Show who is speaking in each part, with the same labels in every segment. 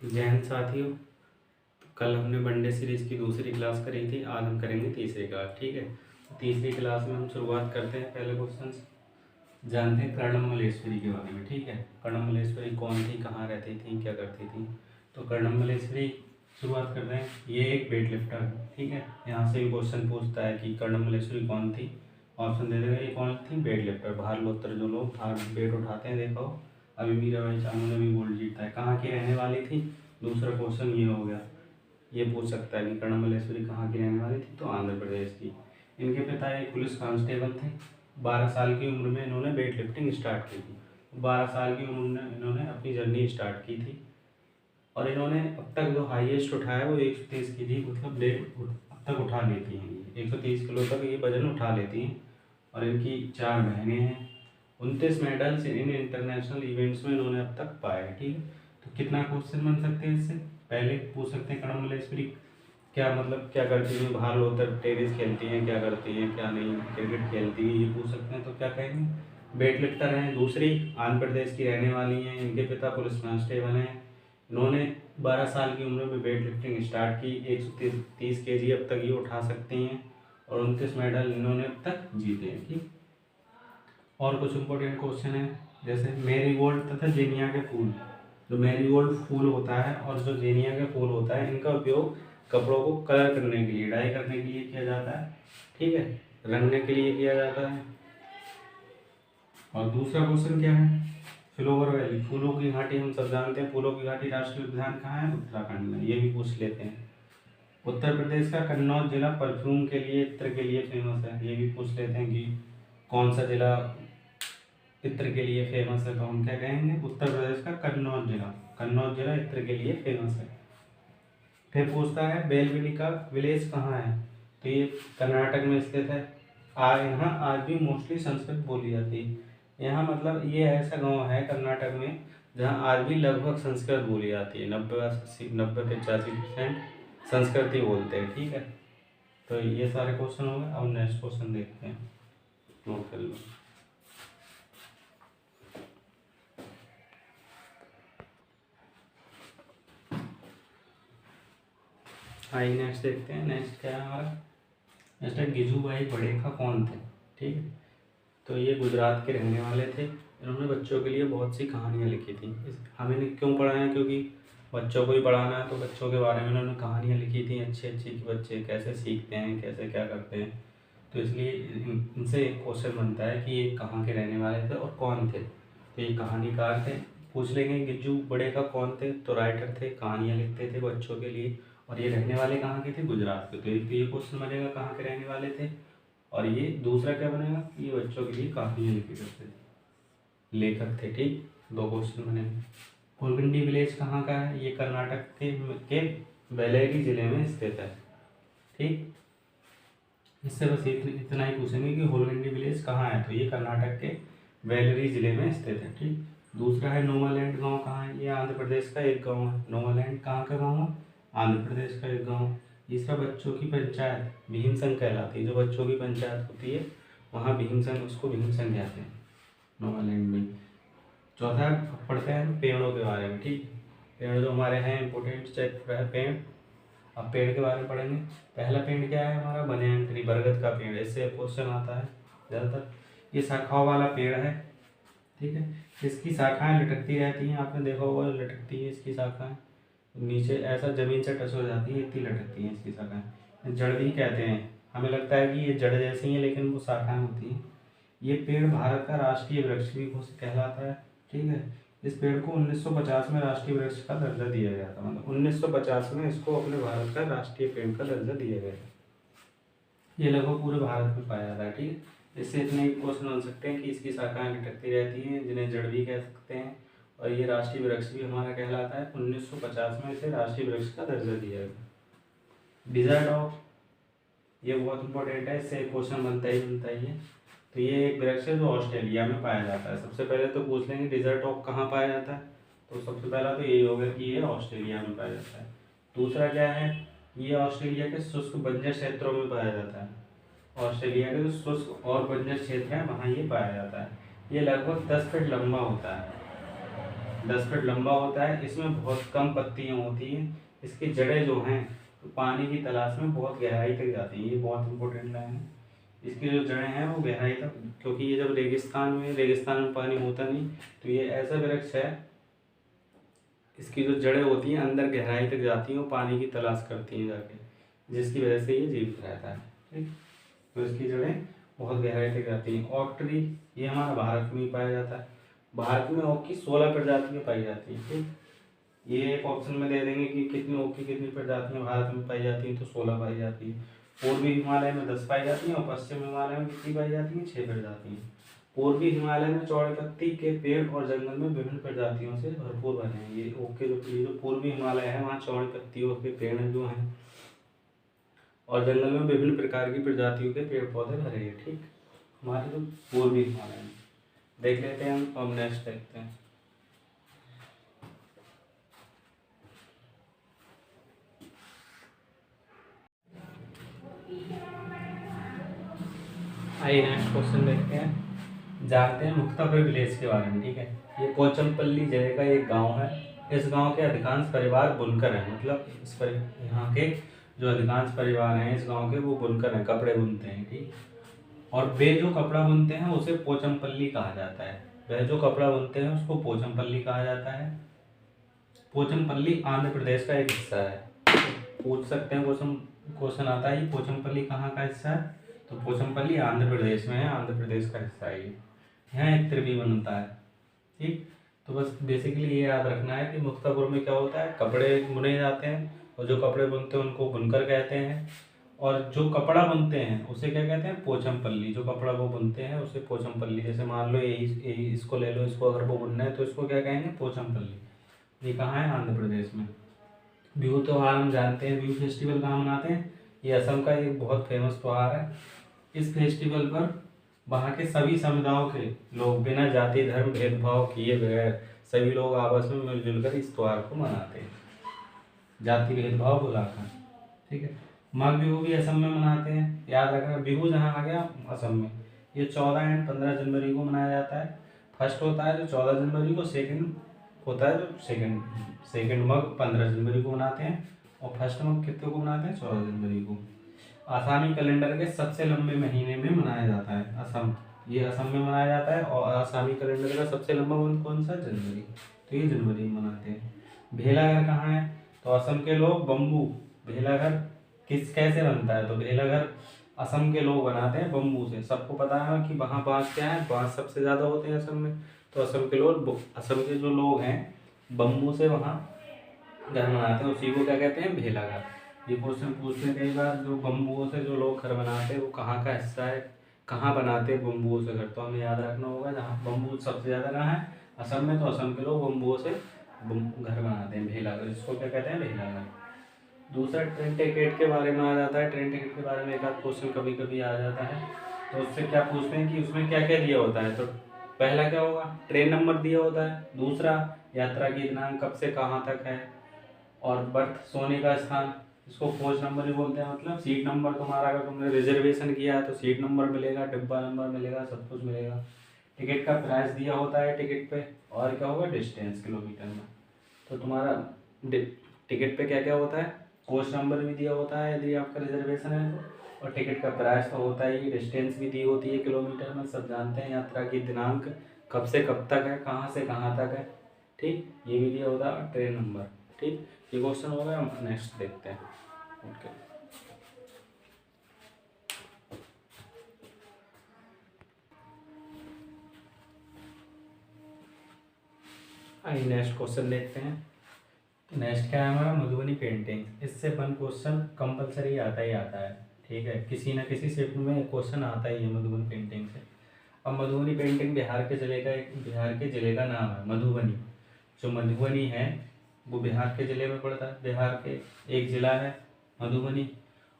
Speaker 1: जय हिंद साथियों। कल हमने वनडे सीरीज़ की दूसरी क्लास करी थी, आज हम करेंगे तीसरी क्लास। ठीक है, तो तीसरी क्लास में हम शुरुआत करते हैं। पहले क्वेश्चन जानते हैं कर्णम मल्लेश्वरी के बारे में। ठीक है, कर्णम मल्लेश्वरी कौन थी, कहाँ रहती थी, क्या करती थी। तो कर्णम मल्लेश्वरी शुरुआत करते हैं। ये एक वेट लिफ्टर है। ठीक है, यहाँ से भी क्वेश्चन पूछता है कि कर्णम मल्लेश्वरी कौन थी। ऑप्शन दे देगा, ये कौन थी, वेट लिफ्टर, भार लोतर, जो लोग भार वेट उठाते हैं। देखो अभी मीराबाई चानू ने भी गोल्ड जीता है। कहाँ की रहने वाली थी, दूसरा क्वेश्चन ये हो गया। ये पूछ सकता है कि कर्णम मल्लेश्वरी कहाँ की रहने वाली थी, तो आंध्र प्रदेश की। इनके पिता एक पुलिस कांस्टेबल थे। 12 साल की उम्र में इन्होंने वेट लिफ्टिंग स्टार्ट की थी। 12 साल की उम्र में इन्होंने अपनी जर्नी स्टार्ट की थी और इन्होंने अब तक जो हाईएस्ट उठाया वो 130 की थी। मतलब वेट अब तक उठा लेती हैं, ये 130 किलो तक ये वजन उठा लेती हैं। और इनकी 4 बहनें हैं। 29 मेडल्स इन इंटरनेशनल इवेंट्स में इन्होंने अब तक पाए हैं। ठीक है, तो कितना क्वेश्चन बन सकते हैं इससे। पहले पूछ सकते हैं कर्णम मल्लेश्वरी क्या मतलब क्या करती हैं, भार लोतर, टेनिस खेलती हैं, क्या करती हैं, क्या नहीं, क्रिकेट खेलती हैं, ये पूछ सकते हैं। तो क्या कहेंगे, वेट लिफ्टर हैं। दूसरी, आंध्र प्रदेश की रहने वाली हैं। इनके पिता पुलिस कांस्टेबल हैं। इन्होंने 12 साल की उम्र में वेट लिफ्टिंग स्टार्ट की। 130 kg अब तक ये उठा सकती हैं और 29 मेडल इन्होंने अब तक जीते हैं। ठीक, और कुछ इंपॉर्टेंट क्वेश्चन है, जैसे मैरीगोल्ड तथा जेनिया के फूल। जो मैरीगोल्ड फूल होता है और जो जेनिया के फूल होता है, इनका उपयोग कपड़ों को कलर करने के लिए, डाई करने के लिए किया जाता है। ठीक है, रंगने के लिए किया जाता है। और दूसरा क्वेश्चन क्या है, फ्लावर वैली, फूलों की घाटी। हम सब जानते हैं फूलों की घाटी राष्ट्रीय उद्यान कहाँ है, उत्तराखंड में। ये भी पूछ लेते हैं। उत्तर प्रदेश का कन्नौज जिला परफ्यूम के लिए, इत्र के लिए फेमस है। ये भी पूछ लेते हैं कि कौन सा जिला इत्र के लिए फेमस है। तो हम क्या कहेंगे, उत्तर प्रदेश का कन्नौज जिला। कन्नौज जिला इत्र के लिए फेमस है। फिर पूछता है बेलविली का विलेज कहाँ है। तो ये कर्नाटक में स्थित है। यहाँ आज भी मोस्टली संस्कृत बोली जाती है। यहाँ मतलब ये ऐसा गांव है कर्नाटक में जहाँ आज भी लगभग संस्कृत बोली जाती है। 90-85% संस्कृत ही बोलते हैं। ठीक है, तो ये सारे क्वेश्चन हो गए। अब नेक्स्ट क्वेश्चन देखते हैं, नोट कर लो। आइए नेक्स्ट देखते हैं। नेक्स्ट क्या है हमारा, नेक्स्ट है गिजुभाई बड़ेखा कौन थे। ठीक है, तो ये गुजरात के रहने वाले थे। इन्होंने बच्चों के लिए बहुत सी कहानियाँ लिखी थी। हमें क्यों पढ़ाया है, क्योंकि बच्चों को ही पढ़ाना है, तो बच्चों के बारे में इन्होंने कहानियाँ लिखी थी अच्छी अच्छी कि बच्चे कैसे सीखते हैं, कैसे क्या करते हैं। तो इसलिए इनसे एक क्वेश्चन बनता है कि ये कहाँ के रहने वाले थे और कौन थे। तो ये कहानीकार थे। पूछ लेंगे गिज्जू बड़ेखा कौन थे, तो राइटर थे, कहानियाँ लिखते थे बच्चों के लिए। और ये रहने वाले कहाँ के थे, गुजरात के। तो ये क्वेश्चन बनेगा कहाँ के रहने वाले थे। और ये दूसरा क्या बनेगा, ये बच्चों के लिए कहानियाँ लिखी करते थे, लेखक थे। ठीक, 2 क्वेश्चन बनेंगे। होलगंडी विलेज कहाँ का है, ये कर्नाटक के बेलेरी जिले में स्थित है। ठीक, इससे बस इतना ही पूछेंगे कि होलगंडी विलेज कहाँ है, तो ये कर्नाटक के बेलेरी जिले में स्थित है। ठीक, दूसरा है नोमालैंड गांव कहाँ है, ये आंध्र प्रदेश का एक गांव है। नोमालैंड कहाँ का गांव है, आंध्र प्रदेश का एक गांव। तीसरा बच्चों की पंचायत भीमसंघ कहलाती है। जो बच्चों की पंचायत होती है वहाँ भीमसंघ, उसको भीमसंघ कहते हैं नोमालैंड में। चौथा पढ़ते हैं पेड़ों के बारे में। ठीक, पेड़ जो हमारे हैं इंपॉर्टेंट चेक है पेड़। अब पेड़ के बारे में पढ़ेंगे। पहला पेड़ क्या है हमारा, बनियान ट्री, बरगद का पेड़। इससे क्वेश्चन आता है ज़्यादातर। ये शाखाओं वाला पेड़ है। ठीक है, इसकी शाखाएं लटकती रहती हैं, आपने देखा होगा लटकती है इसकी शाखाएं, नीचे ऐसा जमीन से टच हो जाती है, इतनी लटकती हैं इसकी शाखाएं। जड़ भी कहते हैं, हमें लगता है कि ये जड़ जैसी हैं लेकिन वो शाखाएं होती हैं। ये पेड़ भारत का राष्ट्रीय वृक्ष भी कहलाता है। ठीक है, इस पेड़ को 1950 में राष्ट्रीय वृक्ष का दर्जा दिया गया था। मतलब 1950 में इसको अपने भारत का राष्ट्रीय पेड़ का दर्जा दिया गया था। ये लगभग पूरे भारत में पाया जाता है। ठीक है, इससे इतने ही क्वेश्चन बन सकते हैं कि इसकी शाखाएं लटकती रहती हैं, जिन्हें जड़ भी कह सकते हैं, और ये राष्ट्रीय वृक्ष भी हमारा कहलाता है। 1950 में इसे राष्ट्रीय वृक्ष का दर्जा दिया गया। डिजर्ट ऑफ, ये बहुत इंपॉर्टेंट है, इससे क्वेश्चन बनता ही है। तो ये एक वृक्ष है जो ऑस्ट्रेलिया में पाया जाता है। सबसे पहले तो पूछ लेंगे डिजर्ट ऑफ कहाँ पाया जाता है, तो सबसे पहला तो यही होगा कि ये ऑस्ट्रेलिया में पाया जाता है। दूसरा क्या है, ये ऑस्ट्रेलिया के शुष्क बंजर क्षेत्रों में पाया जाता है। ऑस्ट्रेलिया के जो शुष्क और बंजर क्षेत्र हैं वहाँ ये पाया जाता है। ये लगभग 10 फीट लंबा होता है। 10 फीट लंबा होता है। इसमें बहुत कम पत्तियाँ होती हैं। इसकी जड़ें जो हैं तो पानी की तलाश में बहुत गहराई तक जाती हैं। ये बहुत इंपॉर्टेंट लाइन है। इसकी जो जड़ें हैं वो गहराई तक, क्योंकि ये जब रेगिस्तान में पानी होता नहीं, तो ये ऐसा वृक्ष है, इसकी जो जड़ें होती हैं अंदर गहराई तक जाती हैं और पानी की तलाश करती हैं जाके, जिसकी वजह से ये जीवित रहता है। ठीक, तो इसकी जड़ें बहुत गहराई तक जाती हैं। ओक ट्री, ये हमारा भारत में ही पाया जाता है। भारत में ओक की 16 प्रजातियाँ पाई जाती हैं। ठीक, ये एक ऑप्शन में दे देंगे कि कितनी ओक की कितनी प्रजातियाँ भारत में पाई जाती हैं, तो 16 पाई जाती है। पूर्वी हिमालय में 10 पाई जाती हैं और पश्चिम हिमालय में कितनी पाई जाती हैं? 6 प्रजातियाँ। पूर्वी हिमालय में चौड़े पत्ती के पेड़ और जंगल में विभिन्न प्रजातियों से भरपूर बने हैं। ये ओक के जो पूर्वी हिमालय है वहाँ चौड़े पत्तियों के पेड़ जो हैं और जंगल में विभिन्न प्रकार की प्रजातियों के पेड़ पौधे भरे हैं। ठीक, हमारे जो पूर्वी हिमालय में देख लेते हैं हम। अब नेक्स्ट देखते हैं। आइए नेक्स्ट क्वेश्चन देखते हैं। जानते हैं मुक्तापुर विलेज के बारे में। ठीक है, ये पोचमपल्ली जिले का एक गांव है। इस गांव के अधिकांश परिवार बुनकर हैं, मतलब यहाँ के जो अधिकांश परिवार हैं इस गांव के वो बुनकर हैं, कपड़े बुनते हैं। ठीक, और वे जो कपड़ा बुनते हैं उसे पोचमपल्ली कहा जाता है। वह जो कपड़ा बुनते हैं उसको पोचमपल्ली कहा जाता है। पोचमपल्ली आंध्र प्रदेश का एक हिस्सा है। पूछ सकते हैं, क्वेश्चन आता है पोचमपल्ली कहाँ का हिस्सा है, तो पोचमपल्ली आंध्र प्रदेश में है, आंध्र प्रदेश का हिस्सा है ये। यहाँ एक त्रिभुवन बनता है। ठीक, तो बस बेसिकली ये याद रखना है कि मुक्तापुर में क्या होता है, कपड़े बुने जाते हैं और जो कपड़े बुनते हैं उनको बुनकर कहते हैं, और जो कपड़ा बुनते हैं उसे क्या कहते हैं? पोचमपल्ली। जो कपड़ा वो बुनते हैं उसे पोचमपल्ली। जैसे मान लो यही इसको ले लो, इसको अगर वो बुनना है तो इसको क्या कहेंगे? पोचमपल्ली। ये कहाँ है? आंध्र प्रदेश में। बिहू त्यौहार हम जानते हैं, बिहू फेस्टिवल कहाँ मनाते हैं? ये असम का एक बहुत फेमस त्यौहार है। इस फेस्टिवल पर वहाँ के सभी समुदायों के लोग बिना जाति धर्म भेदभाव किए बगैर सभी लोग आपस में मिलजुल कर इस त्यौहार को मनाते हैं, जाति भेदभाव भुलाकर। ठीक है, माघ बिहू भी असम में मनाते हैं। याद रखना, बिहू जहाँ आ गया असम में। ये 14 एंड 15 जनवरी को मनाया जाता है। फर्स्ट होता है जो 14 जनवरी को, सेकंड होता है जो सेकंड मग 15 जनवरी को मनाते हैं, और फर्स्ट मग कितने को मनाते हैं? 14 जनवरी को। आसामी कैलेंडर के सबसे लंबे महीने में मनाया जाता है असम। ये असम में मनाया जाता है, और आसामी कैलेंडर का सबसे लंबा मंथ कौन सा? जनवरी। तो ये जनवरी में मनाते हैं। भेलाघर कहाँ है? तो असम के लोग बम्बू, भेलाघर कैसे बनता है? तो भेलाघर असम के लोग बनाते हैं बम्बू से। सबको पता है कि वहाँ बांस क्या है, बांस सबसे ज़्यादा होते हैं असम में। तो असम के जो लोग हैं बम्बू से वहाँ घर बनाते हैं, उसी को क्या कहते हैं? भेलाघर। ये क्वेश्चन पूछते हैं कई बार, जो बम्बुओं से जो लोग घर बनाते हैं वो कहाँ का हिस्सा है, कहाँ बनाते हैं बम्बुओं से घर? तो हमें याद रखना होगा जहाँ बम्बू सबसे ज़्यादा कहाँ है, असम में। तो असम के लोग बम्बुओं से घर बनाते हैं, भेलाघर, इसको क्या कहते हैं? भेलाघर। दूसरा ट्रेन टिकट के बारे में आ जाता है। ट्रेन टिकट के बारे में एक आध क्वेश्चन कभी कभी आ जाता है, तो उससे क्या पूछते हैं कि उसमें क्या क्या दिया होता है। तो पहला क्या होगा? ट्रेन नंबर दिया होता है। दूसरा, यात्रा की दिनांक कब से कहाँ तक है, और बर्थ सोने का स्थान, इसको कोच नंबर भी बोलते हैं। मतलब सीट नंबर तुम्हारा, अगर तुमने रिजर्वेशन किया है तो सीट नंबर मिलेगा, डिब्बा नंबर मिलेगा, सब कुछ मिलेगा। टिकट का प्राइस दिया होता है टिकट पे, और क्या होगा? डिस्टेंस किलोमीटर में। तो तुम्हारा टिकट पे क्या क्या होता है? कोच नंबर भी दिया होता है यदि आपका रिजर्वेशन है तो, और टिकट का प्राइस तो होता ही, डिस्टेंस भी दी होती है किलोमीटर में, सब जानते हैं। यात्रा की दिनांक कब से कब तक है, कहाँ से कहाँ तक है। ठीक, ये भी दिया होता है। Train number. ठीक, ये क्वेश्चन हो गया। हम नेक्स्ट देखते हैं। ओके, आइए नेक्स्ट क्वेश्चन देखते हैं। नेक्स्ट क्या है हमारा? मधुबनी पेंटिंग। इससे 1 क्वेश्चन कंपलसरी आता ही आता है। ठीक है, किसी ना किसी शिफ्ट में क्वेश्चन आता ही है मधुबनी पेंटिंग से। अब मधुबनी पेंटिंग बिहार के ज़िले का नाम है मधुबनी। जो मधुबनी है वो बिहार के ज़िले में पड़ता है। बिहार के एक ज़िला है मधुबनी,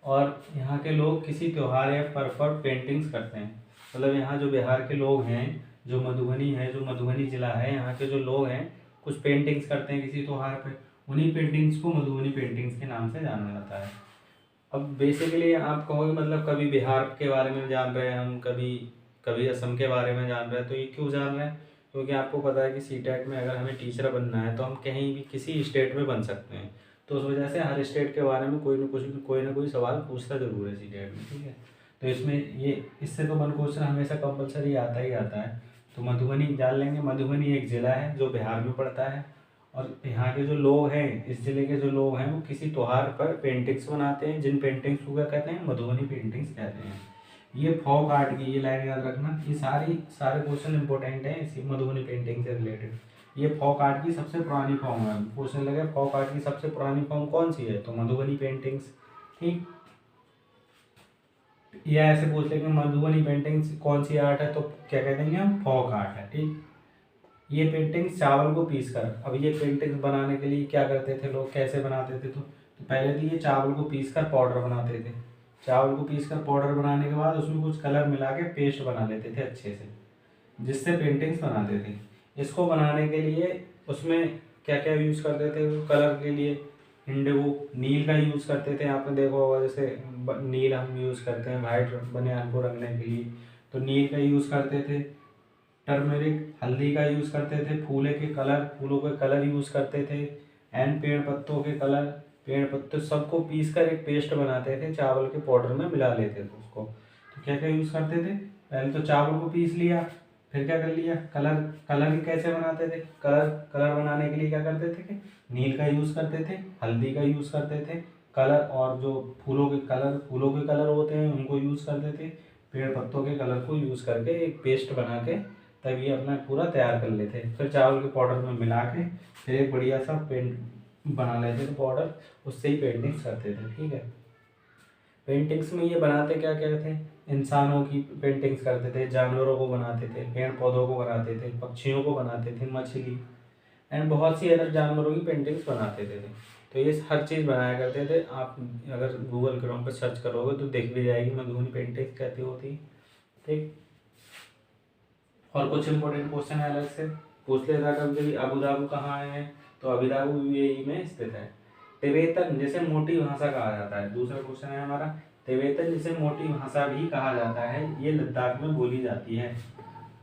Speaker 1: और यहाँ के लोग किसी त्यौहार या पर्व पर पेंटिंग्स करते हैं। मतलब यहाँ जो बिहार के लोग हैं, जो मधुबनी है, जो मधुबनी ज़िला है, यहाँ के जो लोग हैं कुछ पेंटिंग्स करते हैं किसी त्यौहार पे, उन्हीं पेंटिंग्स को मधुबनी पेंटिंग्स के नाम से जाना जाता है। अब बेसिकली आप कहोगे मतलब कभी बिहार के बारे में जान रहे हैं हम, कभी असम के बारे में जान रहे हैं, तो ये क्यों जान रहे हैं? क्योंकि आपको पता है कि सीटेट में अगर हमें टीचर बनना है तो हम कहीं भी किसी स्टेट में बन सकते हैं, तो उस वजह से हर स्टेट के बारे में कोई ना कोई सवाल पूछता ज़रूर है सीटेट में, ठीक है। तो इसमें ये इससे तो 1 क्वेश्चन हमेशा कंपलसरी आता ही आता है। तो मधुबनी जान लेंगे, मधुबनी एक ज़िला है जो बिहार में पड़ता है, और यहाँ के जो लोग हैं, इस ज़िले के जो लोग हैं वो किसी त्योहार पर पेंटिंग्स बनाते हैं, जिन पेंटिंग्स को क्या कहते हैं, मधुबनी पेंटिंग्स कहते हैं। ये फॉक आर्ट की ये लाइन याद रखना, ये सारे क्वेश्चन इंपॉर्टेंट हैं इसी मधुबनी पेंटिंग से रिलेटेड। ये फॉक आर्ट की सबसे पुरानी फॉर्म है, क्वेश्चन लगे फॉक आर्ट की सबसे पुरानी फॉर्म कौन सी है, तो मधुबनी पेंटिंग्स, ठीक। या ऐसे पूछ लेंगे मधुबनी पेंटिंग्स कौन सी आर्ट है, तो क्या कह देंगे हम, फॉक आर्ट है, ठीक। ये पेंटिंग्स चावल को पीस कर, अब ये पेंटिंग्स बनाने के लिए क्या करते थे लोग, कैसे बनाते थे, तो पहले तो ये चावल को पीस कर पाउडर बनाते थे। चावल को पीस कर पाउडर बनाने के बाद उसमें कुछ कलर मिला के पेस्ट बना लेते थे अच्छे से, जिससे पेंटिंग्स बनाते थे। इसको बनाने के लिए उसमें क्या क्या यूज़ करते थे, कलर के लिए इंडिगो नील का यूज़ करते थे, आपने देखा होगा, जैसे नील हम यूज़ करते हैं वाइट बनियान को रंगने के लिए, तो नील का यूज़ करते थे। टर्मेरिक हल्दी का यूज़ करते थे, फूलों के कलर यूज़ करते थे, एंड पेड़ पत्तों के कलर, पेड़ पत्ते सबको पीस कर एक पेस्ट बनाते थे, चावल के पाउडर में मिला लेते थे उसको। तो क्या क्या यूज़ करते थे, पहले तो चावल को पीस लिया, फिर क्या कर लिया, कलर कलर कैसे बनाते थे, कलर बनाने के लिए क्या करते थे कि नील का यूज़ करते थे, हल्दी का यूज़ करते थे कलर, और जो फूलों के कलर होते हैं उनको यूज़ करते थे, पेड़ पत्तों के कलर को यूज़ करके एक पेस्ट बना के तब ये अपना पूरा तैयार कर लेते, फिर चावल के पाउडर में मिला के फिर एक बढ़िया सा पेंट बना लेते थे पाउडर, उससे ही पेंटिंग्स करते थे, ठीक है। पेंटिंग्स में ये बनाते क्या क्या थे, इंसानों की पेंटिंग्स करते थे, जानवरों को बनाते थे, पेड़ पौधों को बनाते थे, पक्षियों को बनाते थे, मछली एंड बहुत सी अदर जानवरों की पेंटिंग्स बनाते थे। तो ये हर चीज़ बनाया करते थे। आप अगर गूगल क्रोम पर सर्च करोगे तो दिख भी जाएगी मधुबनी पेंटिंग्स कैसी होती, ठीक। और कुछ इंपॉर्टेंट क्वेश्चन है अलग से पूछ लेता कभी कभी, अबू धाबी कहाँ है, तो अबू धाबी यूएई में स्थित है। तिब्बतन जिसे मोटी भाषा कहा जाता है, दूसरा क्वेश्चन है हमारा, तिब्बतन जिसे मोटी भाषा भी कहा जाता है, ये लद्दाख में बोली जाती है।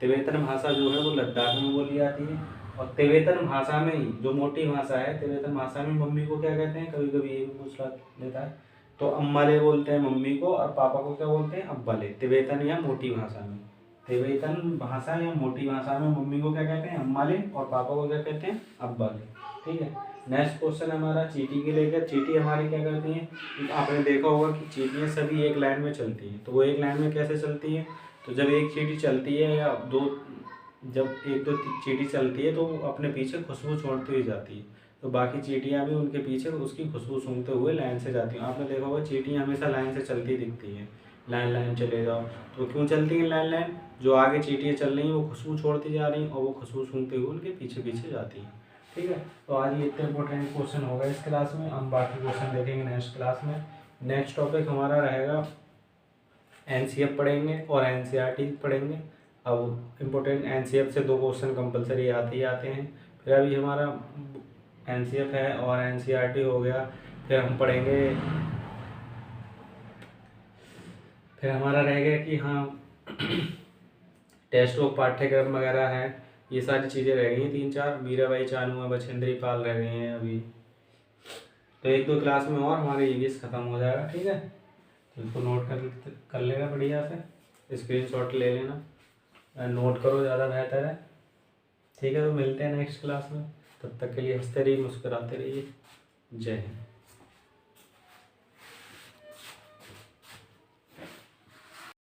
Speaker 1: तिब्बतन भाषा जो है वो लद्दाख में बोली जाती है, और तिब्बतन भाषा में ही जो मोटी भाषा है, तिब्बतन भाषा में मम्मी को क्या कहते हैं, कभी कभी ये भी पूछ लेता है, तो अम्माले बोलते हैं मम्मी को, और पापा को क्या बोलते हैं, अब्बाले। तिब्बतन या मोटी भाषा में, तिब्बतन भाषा या मोटी भाषा में मम्मी को क्या कहते हैं, अम्माले, और पापा को क्या कहते हैं, अब्बाले, ठीक है। नेक्स्ट क्वेश्चन हमारा चींटी के लेकर, चींटी हमारी क्या करती हैं, आपने देखा होगा कि चींटियाँ सभी एक लाइन में चलती हैं, तो वो एक लाइन में कैसे चलती हैं, तो जब एक चींटी चलती है या जब एक दो चींटी चलती है तो वो अपने पीछे खुशबू छोड़ती हुई जाती है, तो बाकी चींटियाँ भी उनके पीछे उसकी खुशबू सूंघते हुए लाइन से जाती हैं। आपने देखा होगा चींटियाँ हमेशा लाइन से चलती दिखती हैं, लाइन लाइन चले जाओ, तो क्यों चलती हैं लाइन लाइन, जो आगे चींटियाँ चल रही हैं वो खुशबू छोड़ती जा रही हैं, और वो खुशबू सूंघते हुए उनके पीछे पीछे जाती हैं, ठीक है। तो आज ये इतने इंपॉर्टेंट क्वेश्चन होगा इस क्लास में, हम बाकी क्वेश्चन देखेंगे नेक्स्ट क्लास में। नेक्स्ट टॉपिक हमारा रहेगा एनसीएफ पढ़ेंगे और एनसीईआरटी पढ़ेंगे। अब इम्पोर्टेंट एनसीएफ से 2 क्वेश्चन कंपलसरी आते ही आते हैं, फिर अभी हमारा एनसीएफ है और एनसीईआरटी हो गया, फिर हम पढ़ेंगे, फिर हमारा रहेगा कि हाँ टेक्स्ट बुक पाठ्यक्रम वगैरह है, ये सारी चीज़ें रह गई हैं 3-4, मीराबाई चानू बछेंद्री पाल रह गए हैं अभी, तो 1-2 क्लास में और हमारे ईवीएस ख़त्म हो जाएगा, ठीक है। तो इसको नोट कर लेना बढ़िया से, स्क्रीनशॉट ले लेना, नोट करो, ज़्यादा बेहतर है, ठीक है। तो मिलते हैं नेक्स्ट क्लास में, तब तक के लिए हंसते रहिए, मुस्कुराते रहिए, जय हिंद।